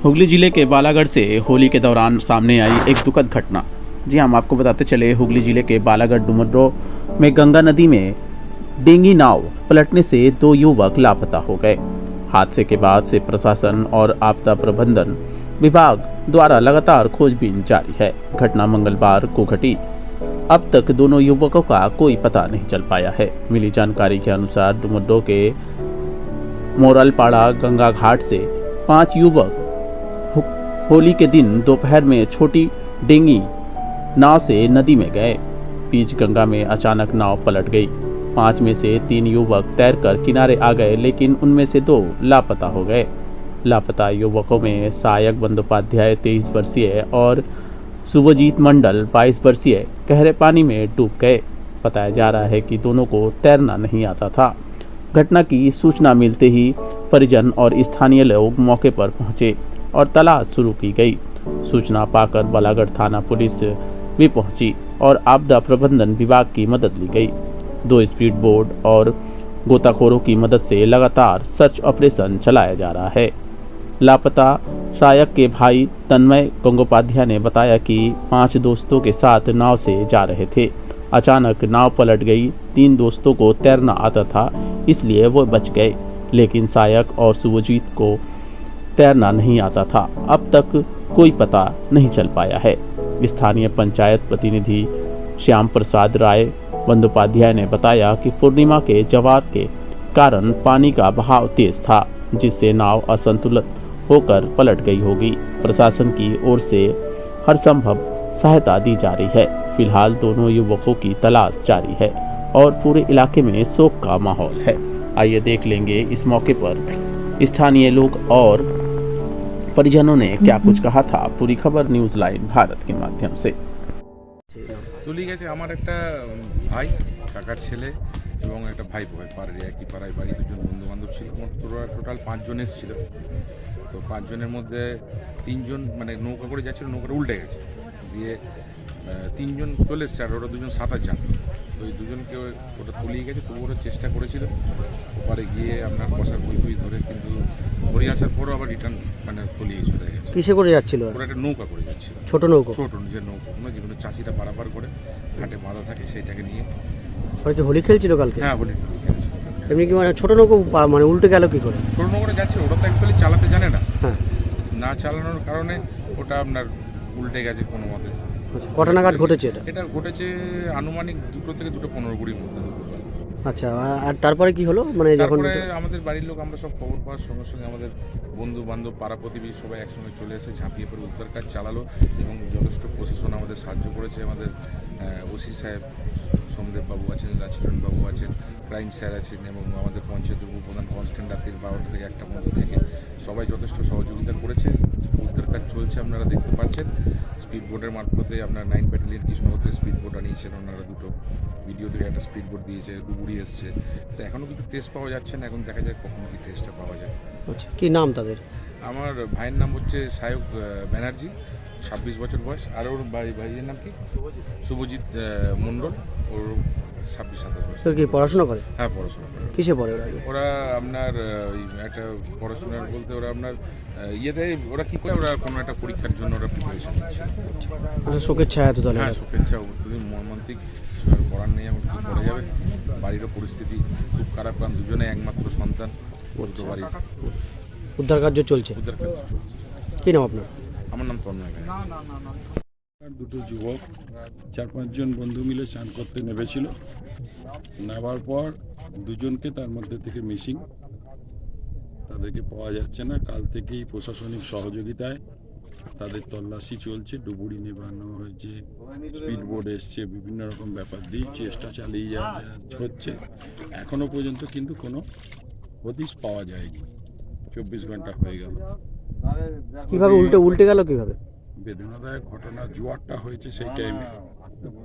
हुगली जिले के बालागढ़ से होली के दौरान सामने आई एक दुखद घटना। जी हम आपको बताते चले, हुगली जिले के बालागढ़ डुमरो में गंगा नदी में डेंगी नाव पलटने से 2 युवक लापता हो गए। हादसे के बाद से प्रशासन और आपदा प्रबंधन विभाग द्वारा लगातार खोजबीन जारी है। घटना मंगलवार को घटी। अब तक दोनों युवकों का कोई पता नहीं चल पाया है। मिली जानकारी के अनुसार डुमरो के मोरलपाड़ा गंगा घाट से 5 युवक होली के दिन दोपहर में छोटी डेंगी नाव से नदी में गए। बीच गंगा में अचानक नाव पलट गई। 5 में से 3 युवक तैरकर किनारे आ गए, लेकिन उनमें से 2 लापता हो गए। लापता युवकों में सहायक बंदोपाध्याय 23 वर्षीय और शुभजीत मंडल 22 वर्षीय गहरे पानी में डूब गए। बताया जा रहा है कि दोनों को तैरना नहीं आता था। घटना की सूचना मिलते ही परिजन और स्थानीय लोग मौके पर पहुंचे और तलाश शुरू की गई। सूचना पाकर बालागढ़ थाना पुलिस भी पहुंची और आपदा प्रबंधन विभाग की मदद ली गई। 2 स्पीड बोट और गोताखोरों की मदद से लगातार सर्च ऑपरेशन चलाया जा रहा है। लापता सहायक के भाई तन्मय गंगोपाध्याय ने बताया कि 5 दोस्तों के साथ नाव से जा रहे थे। अचानक नाव पलट गई। 3 दोस्तों को तैरना आता था, इसलिए वो बच गए, लेकिन सहायक और शुभजीत को तैरना नहीं आता था। अब तक कोई पता नहीं चल पाया है। स्थानीय पंचायत प्रतिनिधि श्याम प्रसाद राय बंदोपाध्याय ने बताया कि पूर्णिमा के जवार के कारण पानी का बहाव तेज था, जिससे नाव असंतुलित होकर पलट गई होगी। प्रशासन की ओर से हर संभव सहायता दी जा रही है। फिलहाल दोनों युवकों की तलाश जारी है और पूरे इलाके में शोक का माहौल है। आइए देख लेंगे इस मौके पर स्थानीय लोग और परिजनों ने क्या कुछ कहा था। पूरी खबर न्यूज लाइन भारत के माध्यम से। তুলি গেছে আমার একটা ভাই, কাকার ছেলে এবং একটা ভাইপো, পাড়ায় একই পাড়ায় বাড়ি, 2জন বন্ধু বান্ধব ছিল। টোটাল 5 জন এসেছিল। তো 5 জনের মধ্যে 3 জন মানে নৌকা করে যাচ্ছিল, নৌকাটা উল্টে গেছে, দিয়ে 3 জন চলে এসছে আর ওরা 2জন সাঁতার জানত। তো ওই 2জনকে ওটা তলিয়ে গেছে, তবু ওরা চেষ্টা করেছিল ওপারে গিয়ে আপনার বসার বই ধরে, কিন্তু ঘুরে আসার পরও আবার রিটার্ন মানে তলিয়ে চলে গেছে। কিসে করে যাচ্ছিল? ওরা একটা নৌকা করে যাচ্ছিল, ছোট নৌকা, ছোট নিজের নৌকা, যেগুলো চাষিরা পারাপার করে ঘাটে বাঁধা থাকে, সেইটাকে নিয়ে। ওরা কি হোলি খেলছিল কালকে? হ্যাঁ, হোলি খেলেছিল। এমনি কি মানে ছোট নৌকা মানে উল্টে গেল কি করে? ছোট নৌকাটা যাচ্ছে, ওরা তো অ্যাকচুয়ালি চালাতে জানে না। হ্যাঁ, না চালানোর কারণে ওটা আপনার উল্টে গেছে কোনো মতে। আচ্ছা, কটা নাগাদ ঘটেছে এটা? এটা ঘটেছে আনুমানিক 2 থেকে 2:15 মধ্যে। আচ্ছা, আর তারপরে কি হলো? মানে যখন তারপরে আমাদের বাড়ির লোক, আমরা সব খবর পাওয়ার সঙ্গে সঙ্গে আমাদের বন্ধু বান্ধব পাড়া প্রতিবেশী সবাই একসঙ্গে চলে এসে ঝাঁপিয়ে পড়ে উদ্ধার কাজ চালালো এবং যথেষ্ট প্রশাসন আমাদের সাহায্য করেছে। আমাদের ওসি সাহেব সোমদেববাবু আছেন, রাজকিরণবাবু আছেন, ক্রাইম স্যার আছেন এবং আমাদের পঞ্চায়েতের উপপ্রধান কনস্ট্যান্ট রাত্রির 12টা থেকে 1টা মধ্যে থেকে সবাই যথেষ্ট সহযোগিতা করেছে। উদ্ধার কাজ চলছে, আপনারা দেখতে পাচ্ছেন। স্পিড বোটের মারফতে আপনার 9 ব্যাটালিয়ন কৃষ্ণপত্রের স্পিড বোট আনিয়েছেন ওনারা, 2টো ভিডিও থেকে একটা স্পিড বোট দিয়েছে, ডুবুরি এসছে। তো এখনও কিছু টেস্ট পাওয়া যাচ্ছে না, এখন দেখা যায় কখন কি টেস্টটা পাওয়া যায়। আচ্ছা, কি নাম তাদের? আমার ভাইয়ের নাম হচ্ছে সায়ক ব্যানার্জি, 26 বছর বয়স। আর ওর ভাইয়ের নাম কি? শুভজিৎ মণ্ডল, ওর 26-27 বছর। তোর কি পড়াশোনা করে? হ্যাঁ, পড়াশোনা করে। কিসে পড়ে ওরা? ওরা আপনার একটা পড়াশোনার বলতে ওরা আপনার ইয়েতে ওরা কী করে, ওরা কোনো একটা পরীক্ষার জন্য ওরা প্রিপারেশন নিচ্ছে। আচ্ছা, শোকের ছায়া তো তাহলে। হ্যাঁ, শোকের ছায়া, মর্মান্তিক, পড়ার নেই, এখন কী করা যাবে। বাড়িরও পরিস্থিতি খুব খারাপ, কারণ 2জনে একমাত্র সন্তান দুটো বাড়ির। উদ্ধার কার্য চলছে। উদ্ধার কাজ চলছে। কি নাম আপনার? আমার নাম তন্ময় ব্যানার্জি। 2 যুবক 4-5 জন বন্ধু মিলে স্নান করতে নেমেছিল। নামার পর 2জনকে তার মধ্যে থেকে মিসিং, তাদেরকে পাওয়া যাচ্ছে না। কাল থেকেই প্রশাসনিক সহযোগিতায় তাদের তল্লাশি চলছে। ডুবুরি নেবানো হয়েছে, স্পিড বোট এসছে, বিভিন্ন রকম ব্যাপার দিয়ে চেষ্টা চালিয়ে যাওয়া হচ্ছে। এখনও পর্যন্ত কিন্তু কোনো হদিশ পাওয়া যায়নি। 24 ঘন্টা হয়ে গেল। কিভাবে উল্টে গেল কিভাবে? বেদনাদায়ক ঘটনা, জোয়ারটা হয়েছে সেই টাইমে,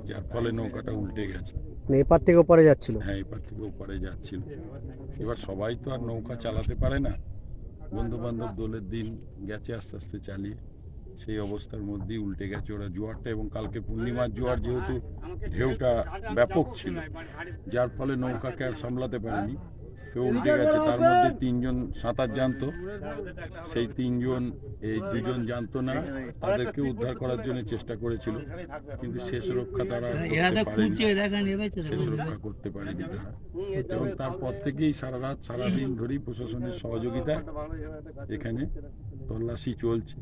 যার ফলে নৌকাটা উল্টে গেছে। মানে এপার থেকে ওপারে যাচ্ছিল? হ্যাঁ, এপার থেকে ওপারে যাচ্ছিল। এবার সবাই তো আর নৌকা চালাতে পারে না। বন্ধু বান্ধব দোলের দিন গেছে আস্তে আস্তে চালিয়ে, সেই অবস্থার মধ্যেই উল্টে গেছে ওরা জোয়ারটা। এবং কালকে পূর্ণিমার জোয়ার, যেহেতু ঢেউটা ব্যাপক ছিল, যার ফলে নৌকাকে আর সামলাতে পারেনি। কেউ উল্টে গেছে, তার মধ্যে 3 জন সাঁতার জানতো, সেই 3 জন, এই 2 জন জানতো না, তাদেরকে উদ্ধার করার জন্য চেষ্টা করেছিল, কিন্তু শেষ রক্ষা তারা করতে পারেনি, শেষ রক্ষা করতে পারেনি তারা। এবং তারপর থেকেই সারা রাত সারাদিন ধরেই প্রশাসনের সহযোগিতা এখানে তল্লাশি চলছে।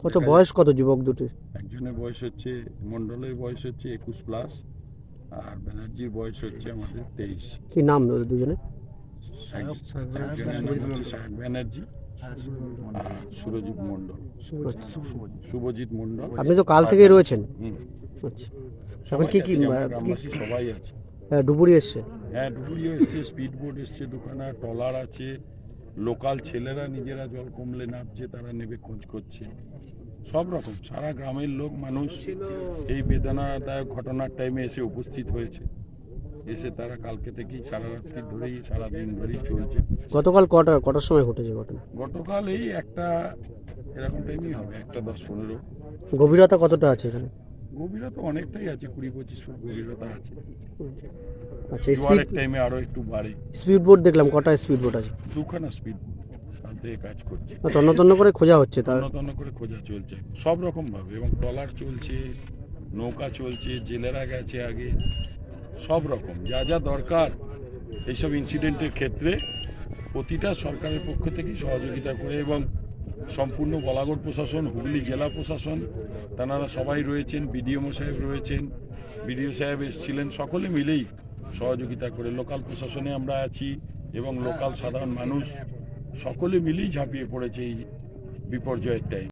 কত বয়স, কত যুবক দুটির? একজনের বয়স হচ্ছে, মণ্ডলের বয়স হচ্ছে 21+, আর ব্যানার্জির বয়স হচ্ছে আমাদের 23। কি নাম ওদের দুজনে? একজনের নাম হচ্ছে সাহেব ব্যানার্জি আর সুরজিৎ মণ্ডল, শুভজিৎ মণ্ডল। আপনি তো কাল থেকেই রয়েছেন। হুম। আচ্ছা, এখন কি কি গ্রামবাসী সবাই আছে। ডুবুরি এসছে? হ্যাঁ, ডুবুরিও এসছে, স্পিড বোট এসছে, দোকানা ট্রলার আছে, লোকাল ছেলেরা নিজেরা জল কমলে নামছে, তারা নেবে খোঁজ করছে, সব রকম সারা গ্রামের লোক মানুষ এই বেদনাদায়ক ঘটনার টাইমে এসে উপস্থিত হয়েছে। এসে তারা কালকে থেকেই সারা রাত্রি ধরেই, সারাদিন ধরেই চলছে। গতকাল কটার সময় ঘটেছে ঘটনা? গতকাল এই একটা এরকম টাইমই হবে, 1:10-15। গভীরতা কতটা আছে এখানে? গভীরতা অনেকটাই আছে, 20-25 ফুট গভীরতা আছে। আচ্ছা, জোয়ারের টাইমে আরো একটু বাড়ে। স্পিড বোট দেখলাম, কটা স্পিড বোট আছে? 2খানা স্পিড কাল থেকে কাজ করছে, তন্ন তন্ন করে খোঁজা হচ্ছে তার? তন্ন করে খোঁজা চলছে সব রকম ভাবে, এবং ট্রলার চলছে, নৌকা চলছে, জেলেরা গেছে আগে, সব রকম যা যা দরকার এইসব ইনসিডেন্টের ক্ষেত্রে প্রতিটা সরকারের পক্ষ থেকেই সহযোগিতা করে, এবং সম্পূর্ণ বলাগড় প্রশাসন, হুগলি জেলা প্রশাসন, তারা সবাই রয়েছেন, বিডিও সাহেব রয়েছেন, বিডিও সাহেব এসেছিলেন, সকলে মিলেই সহযোগিতা করে। লোকাল প্রশাসনে আমরা আছি এবং লোকাল সাধারণ মানুষ সকলে মিলেই ঝাঁপিয়ে পড়েছে এই বিপর্যয়ের টাইম।